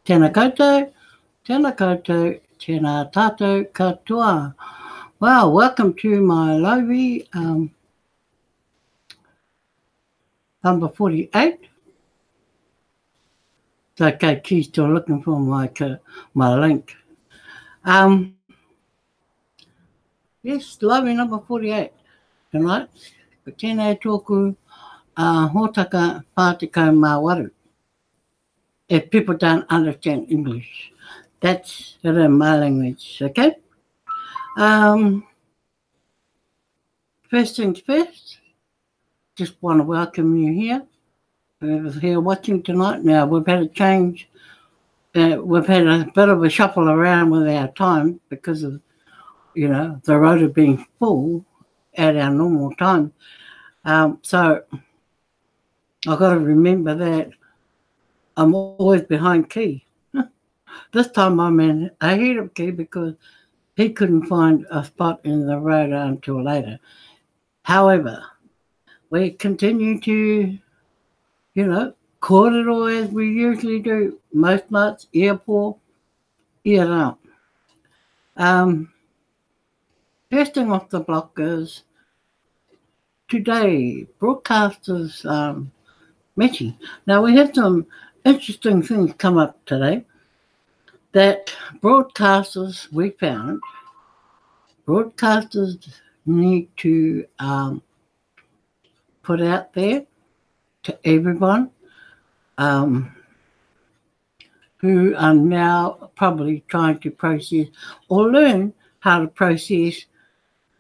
Tēnā koutou, tēnā koutou, tēnā tātou katoa. Wow, welcome to my Lovi, number 48. It's okay, Key's still looking for my link. Yes, Lovi number 48 tonight. Ko tēnei tōku hōtaka Pātekau mā waru. If people don't understand English, that's my language, okay? First things first, just want to welcome you here. Whoever's here watching tonight. Now, we've had a change. We've had a bit of a shuffle around with our time because of, the rota being full at our normal time. So I've got to remember that I'm always behind Key. This time I'm ahead of Key because he couldn't find a spot in the rota until later. However, we continue to, kōrero as we usually do, most nights, airport, year round. First thing off the block is today, broadcasters meeting. Now, we have some interesting things come up today that broadcasters, we found, broadcasters need to put out there to everyone who are now probably trying to process or learn how to process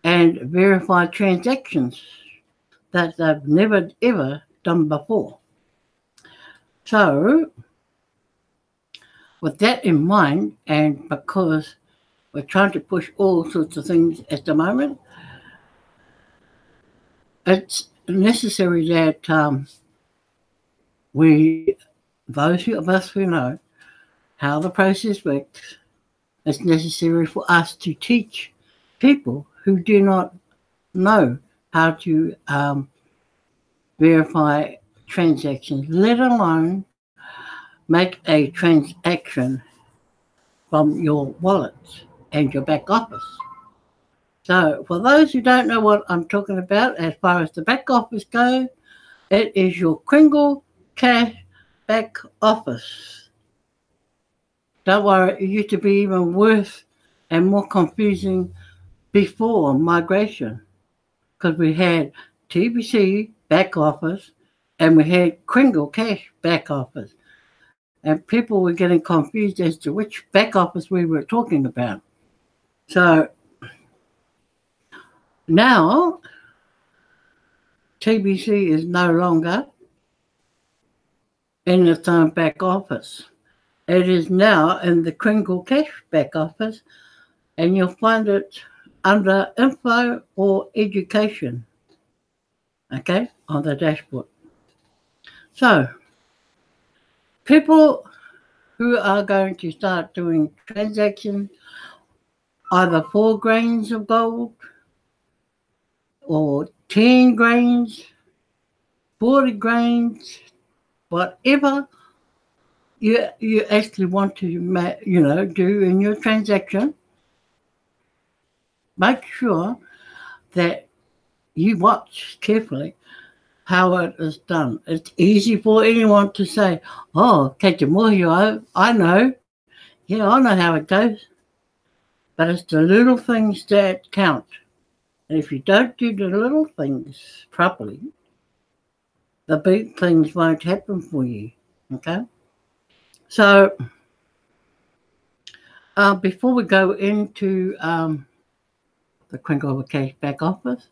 and verify transactions that they've never ever done before. So, with that in mind, and because we're trying to push all sorts of things at the moment, it's necessary that those of us who know how the process works, it's necessary for us to teach people who do not know how to verify transactions, let alone make a transaction from your wallet and your back office. So for those who don't know what I'm talking about as far as the back office goes, it is your Kringle Cash back office. Don't worry, it used to be even worse and more confusing before migration because we had TBC back office and we had Kringle Cash back office. And people were getting confused as to which back office we were talking about. So now TBC is no longer in its own back office. It is now in the Kringle Cash back office, and you'll find it under info or education, okay, on the dashboard. So, people who are going to start doing transactions, either 4 grains of gold or 10 grains, 40 grains, whatever you actually want to, do in your transaction, make sure that you watch carefully how it is done. It's easy for anyone to say, oh, kei te mohi I know. Yeah, I know how it goes. But it's the little things that count. And if you don't do the little things properly, the big things won't happen for you, okay? So, before we go into the Kringle Cash back office,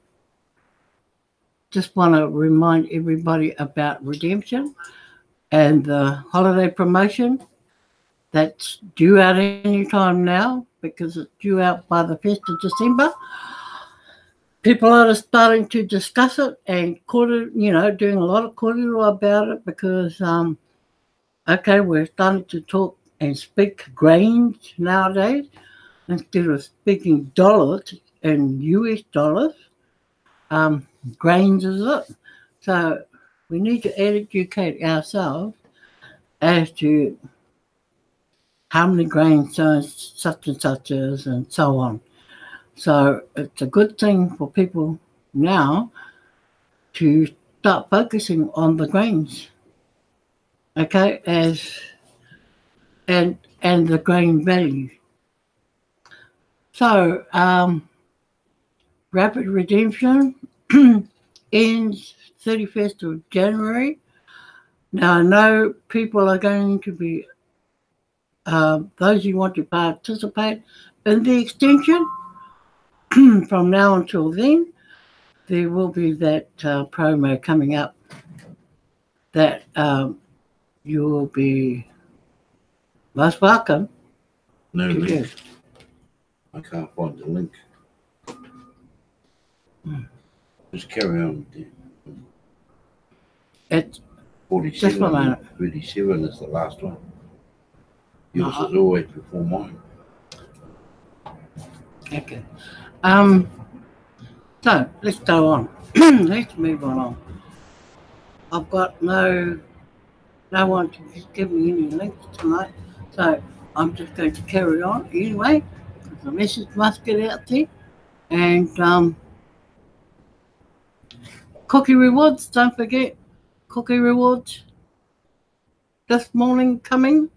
just want to remind everybody about redemption and the holiday promotion that's due out any time now because it's due out by the 1st of December. People are starting to discuss it and doing a lot of kōrero about it because, we're starting to talk and speak grains nowadays instead of speaking dollars and US dollars. Grains is it. So we need to educate ourselves as to how many grains such and such is, and so on. So it's a good thing for people now to start focusing on the grains, okay, and the grain value. So rapid redemption ends 31st of January. Now I know people are going to be those who want to participate in the extension from now until then. There will be that promo coming up that you will be most welcome No to do. link. I can't find the link. Just carry on. It's 47, just a minute. 37 is the last one. Yours Uh-huh. is always before mine. Okay. So let's go on. Let's move on. I've got no one to give me any links tonight, so I'm just going to carry on anyway, because the message must get out there. And cookie rewards, don't forget, cookie rewards this morning coming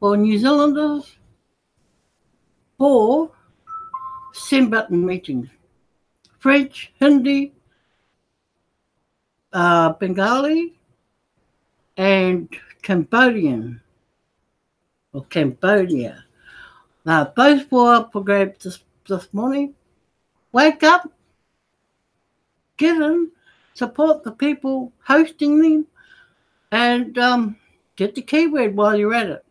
for New Zealanders for send button meetings. French, Hindi, Bengali, and Cambodian or Cambodia. Now, those four up for grabs this morning. Wake up, get in, support the people hosting them, and get the keyword while you're at it.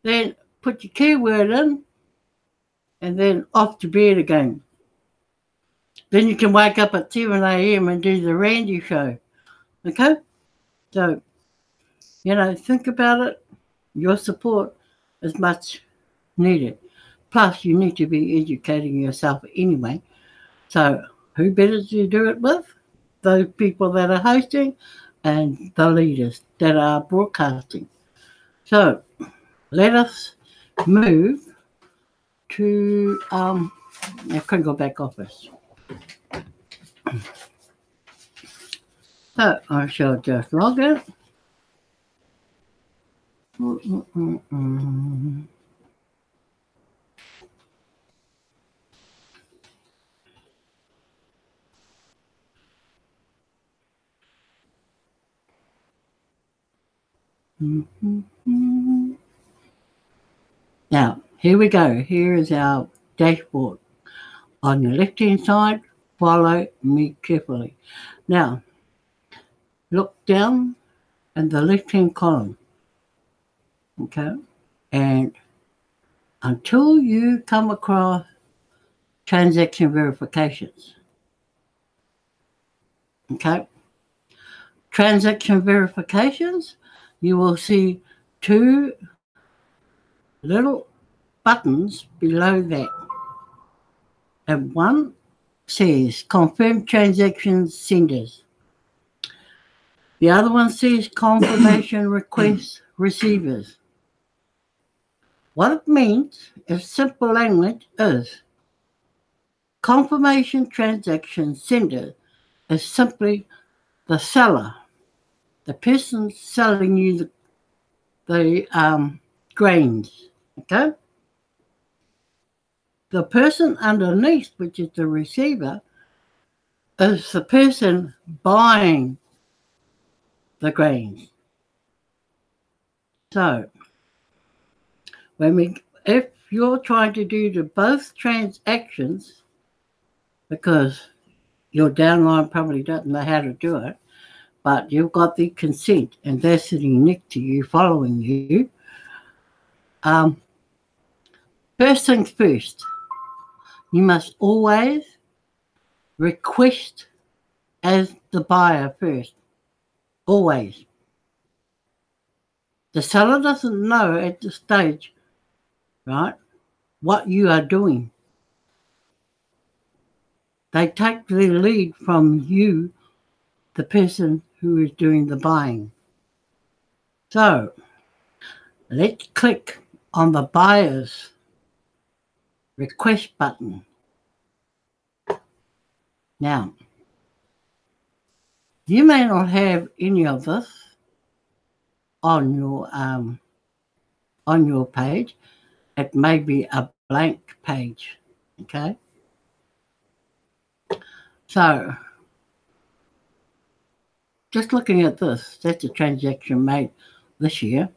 Then put your keyword in, and then off to bed again. Then you can wake up at 7 a.m. and do the Randy show. Okay? So, think about it. Your support is much needed. Plus, you need to be educating yourself anyway. So, who better to do it with? Those people that are hosting and the leaders that are broadcasting. So, let us move to, I couldn't go back office. So, I shall just log in. Now, here we go. Here is our dashboard. On the left-hand side, follow me carefully. Now, look down in the left-hand column. Okay? And until you come across transaction verifications. Okay? Transaction verifications, you will see two little buttons below that. And one says confirm transactions senders. The other one says confirmation request receivers. What it means, in simple language, is confirmation transaction sender is simply the seller, the person selling you the grains. Okay? The person underneath, which is the receiver, is the person buying the grains. So, if you're trying to do the both transactions, because your downline probably doesn't know how to do it, but you've got the consent and they're sitting next to you, following you. First things first, you must always request as the buyer first. Always. The seller doesn't know at this stage, right, what you are doing. They take the lead from you, the person who is doing the buying. So, let's click on the buyer's request button. Now, you may not have any of this on your page. It may be a blank page, okay? So, just looking at this, that's a transaction made this year,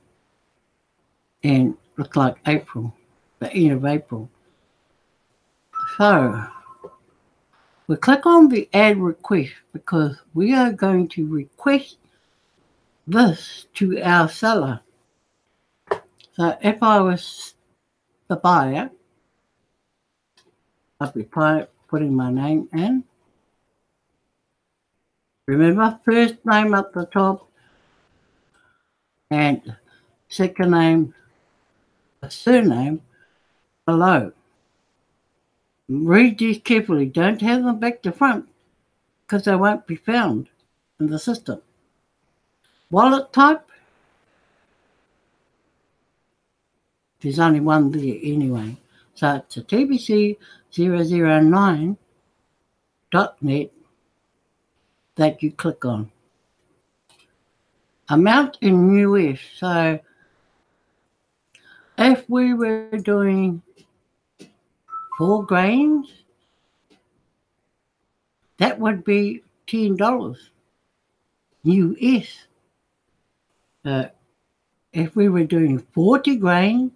and looks like April, the end of April. So, we click on the add request because we are going to request this to our seller. So if I was the buyer, I'd be putting my name in. Remember, first name at the top and second name, a surname below. Read these carefully. Don't have them back to front because they won't be found in the system. Wallet type, there's only one there anyway. So it's a tbc009.net that you click on. Amount in US. So if we were doing 4 grains, that would be $10 US. If we were doing 40 grains,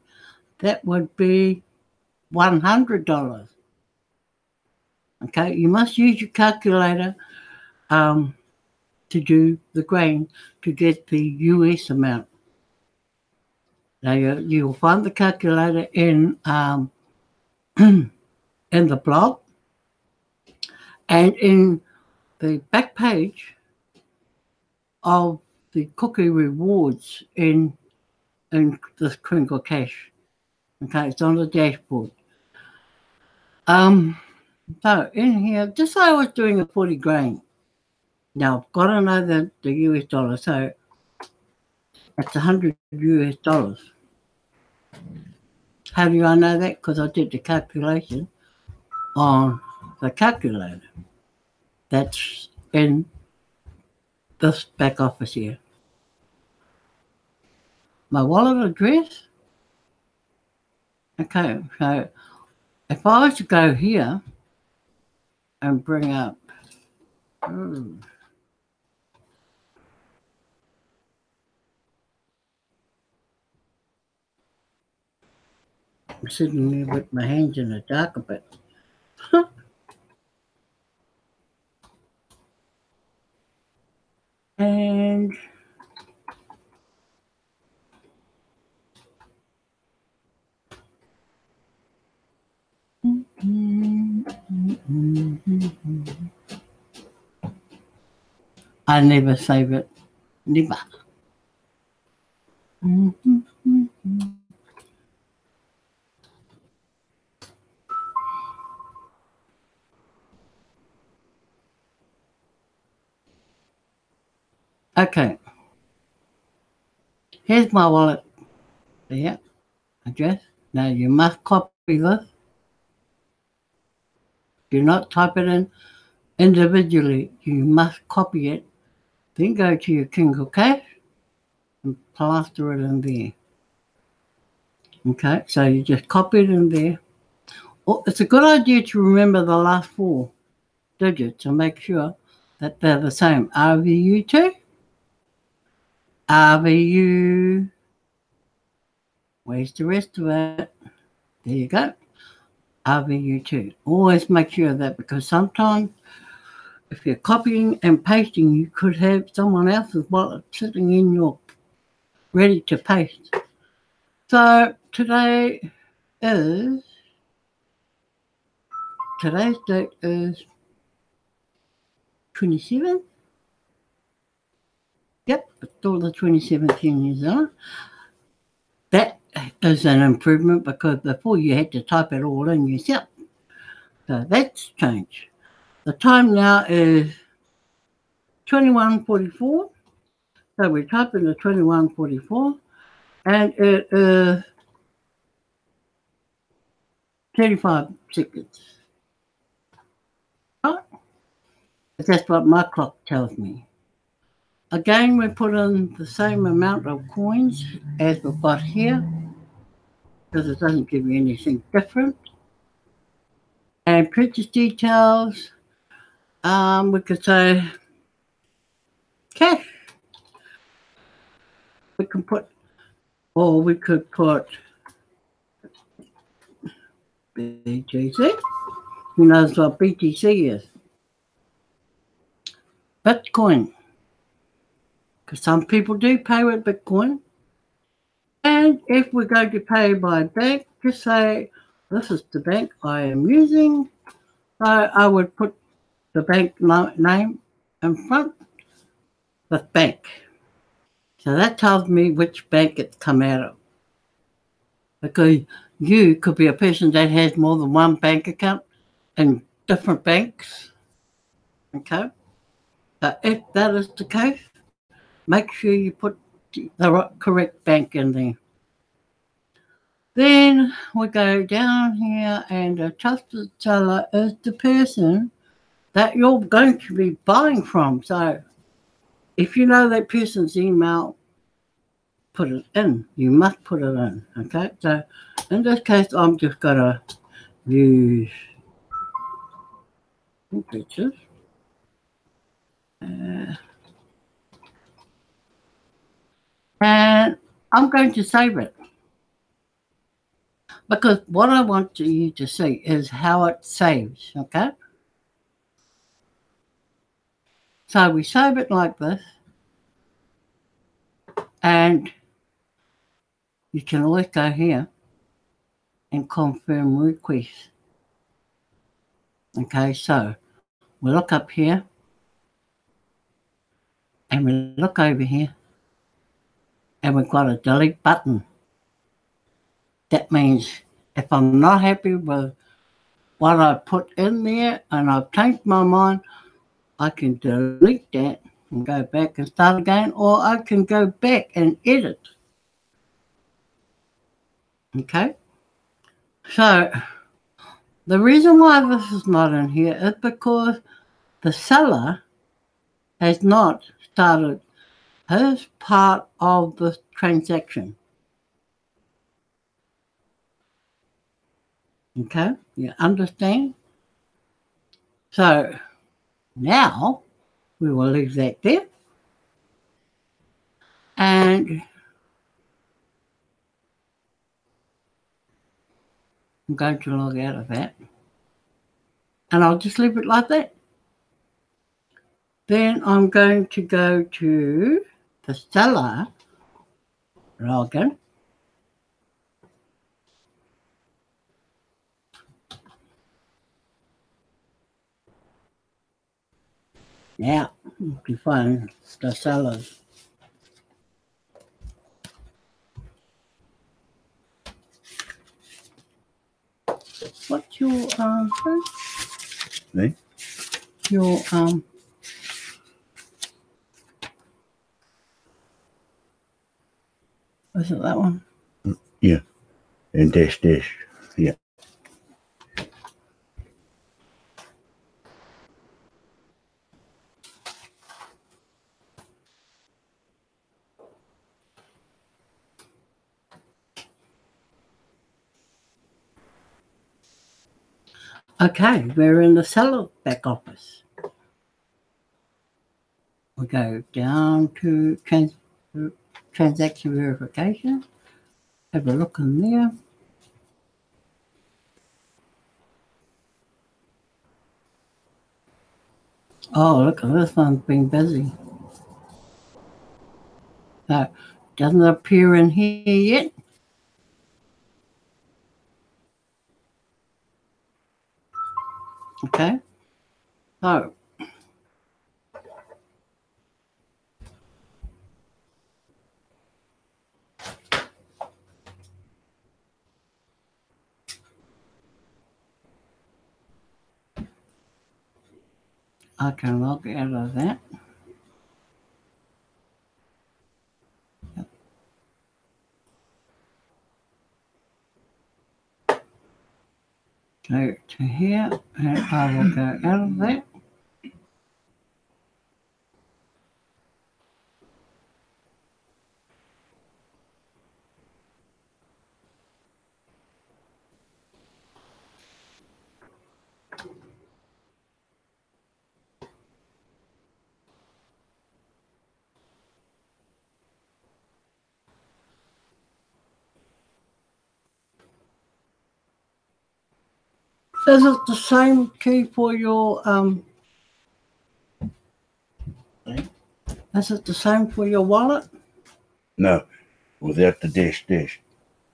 that would be $100. Okay, you must use your calculator to do the grain to get the US amount. Now you'll find the calculator in in the blog and in the back page of the cookie rewards in this Crinkle Cash. Okay, it's on the dashboard. So in here, just say I was doing a 40 grain. Now I've got to know the US dollar, so it's $100 US. How do I know that? Because I did the calculation on the calculator. That's in this back office here. My wallet address. Okay, so if I was to go here and bring up, I'm sitting here with my hands in the dark a bit. And I never save it. Never. Okay. Here's my wallet. There. Address. Now you must copy this. Do not type it in individually. You must copy it. Then go to your Crinkle Cash and plaster it in there. Okay, so you just copy it in there. Oh, it's a good idea to remember the last 4 digits and make sure that they're the same. RVU2, RVU, where's the rest of it? There you go, RVU2. Always make sure of that because sometimes if you're copying and pasting, you could have someone else's wallet sitting in your ready to paste. So today's date is 27th. Yep, it's still the 27th here in New Zealand. That is an improvement because before you had to type it all in yourself. So that's changed. The time now is 21:44. So we type in the 21:44 and it is 35 seconds. Right? That's what my clock tells me. Again, we put in the same amount of coins as we've got here, because it doesn't give you anything different. And purchase details, we could say cash. We can put, or we could put BTC. Who knows what BTC is? Bitcoin. Because some people do pay with Bitcoin. And if we're going to pay by bank, just say, this is the bank I am using. So I would put the bank name in front with bank. So that tells me which bank it's come out of. Because you could be a person that has more than one bank account in different banks. Okay? So if that is the case, make sure you put the correct bank in there. Then we go down here, and a trusted seller is the person that you're going to be buying from. So if you know that person's email, put it in. You must put it in. Okay? So in this case, I'm just going to use pictures. And I'm going to save it. Because what I want you to see is how it saves, okay? So we save it like this. And you can always go here and confirm request. Okay, so we look up here and we look over here and we've got a delete button. That means if I'm not happy with what I put in there and I've changed my mind, I can delete that and go back and start again, or I can go back and edit. Okay? So the reason why this is not in here is because the seller has not started his part of the transaction. Okay? You understand? So now we will leave that there. And I'm going to log out of that. And I'll just leave it like that. Then I'm going to go to the seller login. Now, you can find the sellers. What's your Me? your was it that one? Yeah. And dash dash. Yeah. Okay, we're in the seller back office. We go down to transaction verification. Have a look in there. Oh, look at this one's been busy. No, doesn't appear in here yet. Okay. So I can log out of that. Go to here, and I will go out of that. Is it the same key for your Is it the same for your wallet? No, without the dash,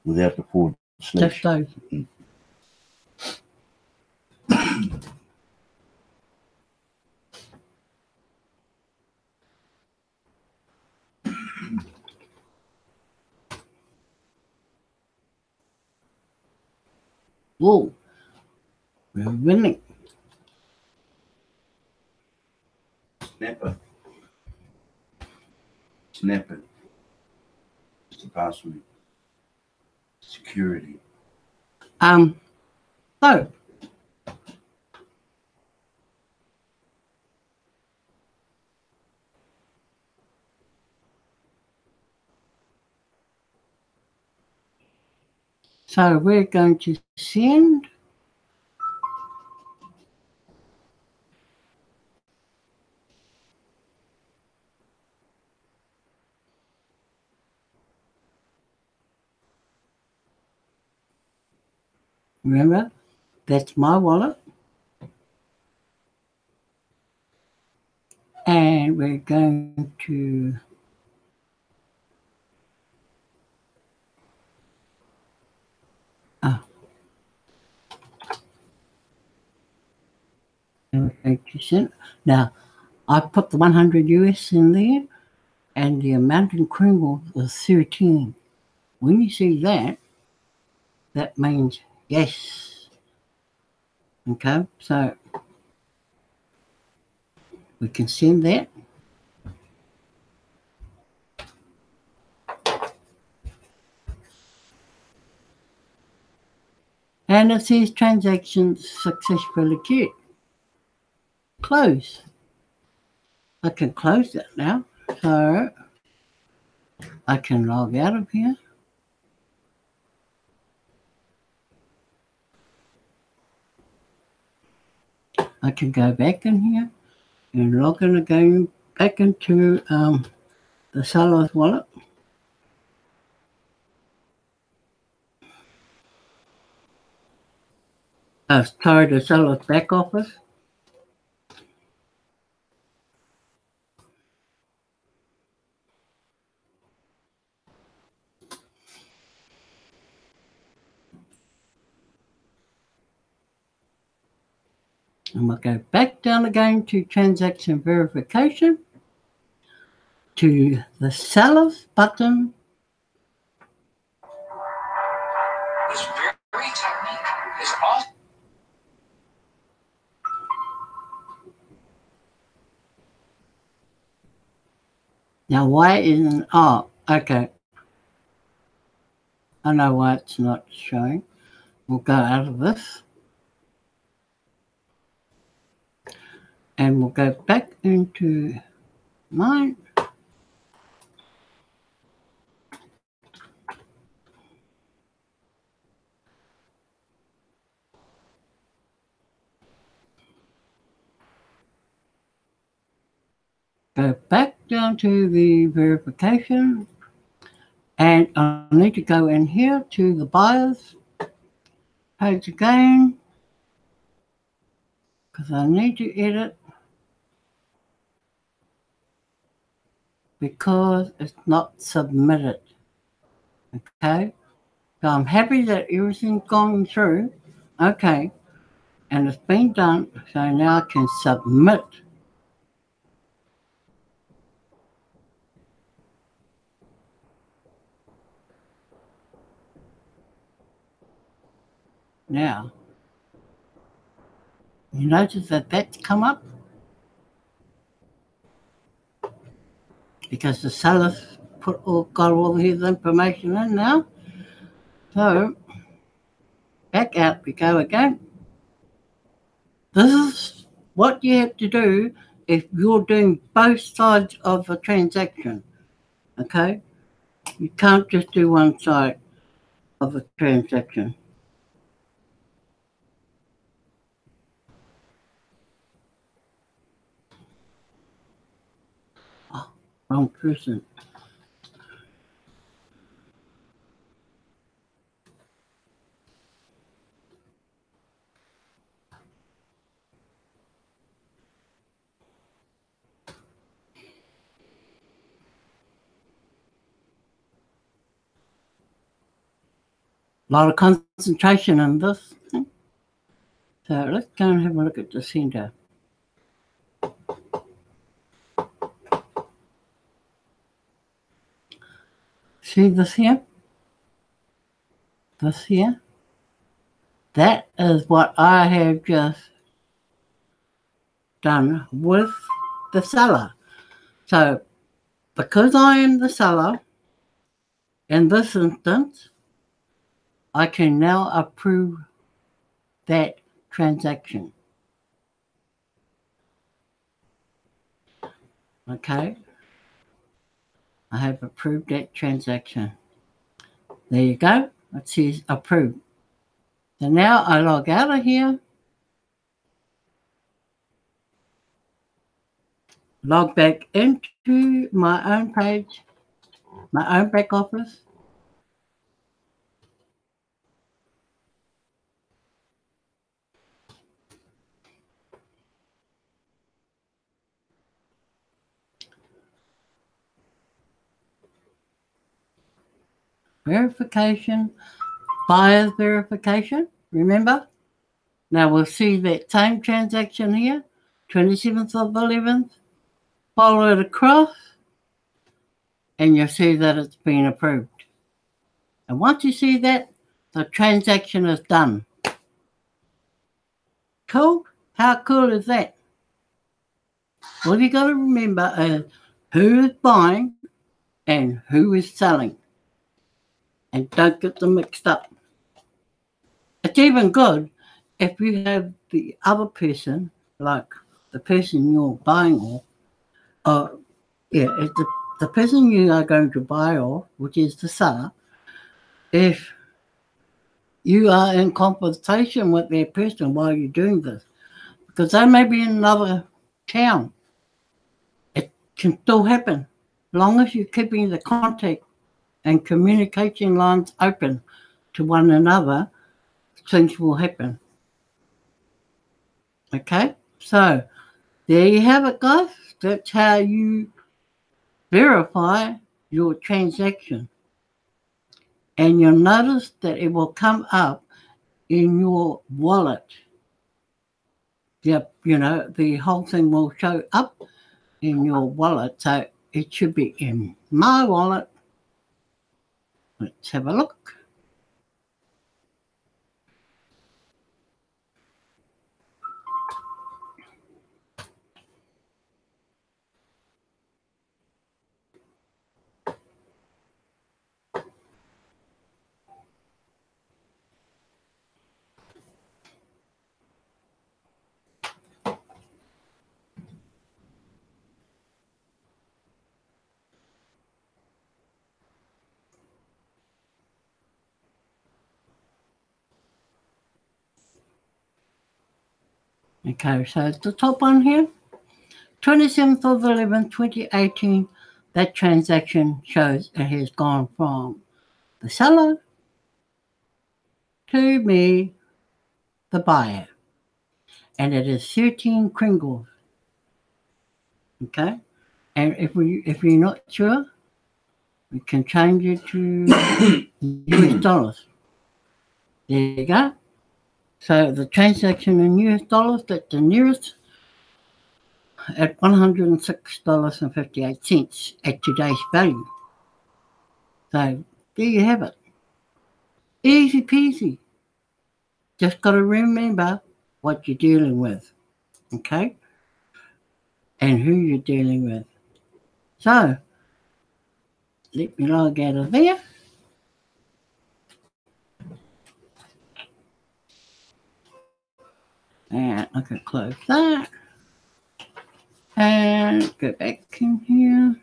without the forward slash. Just those. Whoa, we're winning. Snapper. Snapper. It's the password. Security. So So we're going to send remember, that's my wallet. And we're going to send. Now, I put the 100 US in there, and the amount in Kringle was 13. When you see that, that means yes. Okay, so we can send that. And it says transactions successfully queued. Close. I can close that now. So I can log out of here. I can go back in here and log in again back into the seller's wallet. Sorry, the seller's back office. And we'll go back down again to transaction verification, to the seller's button. This very technique is awesome. Now, why isn't, oh, okay. I know why it's not showing. We'll go out of this. And we'll go back into mine. Go back down to the verification. And I need to go in here to the buyers page again, because I need to edit because it's not submitted. Okay, so I'm happy that everything's gone through. Okay, and it's been done, so now I can submit. Now, you notice that that's come up because the seller's got all his information in now. So back out we go again. This is what you have to do if you're doing both sides of a transaction. Okay? You can't just do one side of a transaction. Oh, wrong person. A lot of concentration in this. So let's go and have a look at the center. See this here? This here? That is what I have just done with the seller. So because I am the seller, in this instance, I can now approve that transaction. Okay? I have approved that transaction. There you go. It says approved. So now I log out of here, log back into my own page, my own back office. Verification, buyer's verification, remember? Now we'll see that same transaction here, 27th of the 11th, follow it across, and you'll see that it's been approved. And once you see that, the transaction is done. Cool? How cool is that? All you got to remember is who is buying and who is selling. And don't get them mixed up. It's even good if you have the other person, like the person you're buying off, it's the person you are going to buy off, which is the seller, if you are in conversation with that person while you're doing this, because they may be in another town. It can still happen, as long as you're keeping the contact and communication lines open to one another, things will happen. Okay, so there you have it, guys. That's how you verify your transaction. And you'll notice that it will come up in your wallet. Yep, the whole thing will show up in your wallet. So it should be in my wallet. Let's have a look. Okay, so the top one here, 27th of 11th, 2018, that transaction shows it has gone from the seller to me, the buyer. And it is 13 Kringles. Okay? And if you're not sure, we can change it to US dollars. There you go. So the transaction in US dollars, that's the nearest, at $106.58 at today's value. So there you have it. Easy peasy. Just got to remember what you're dealing with. Okay? And who you're dealing with. So let me log out of there. And I can close that. And go back in here.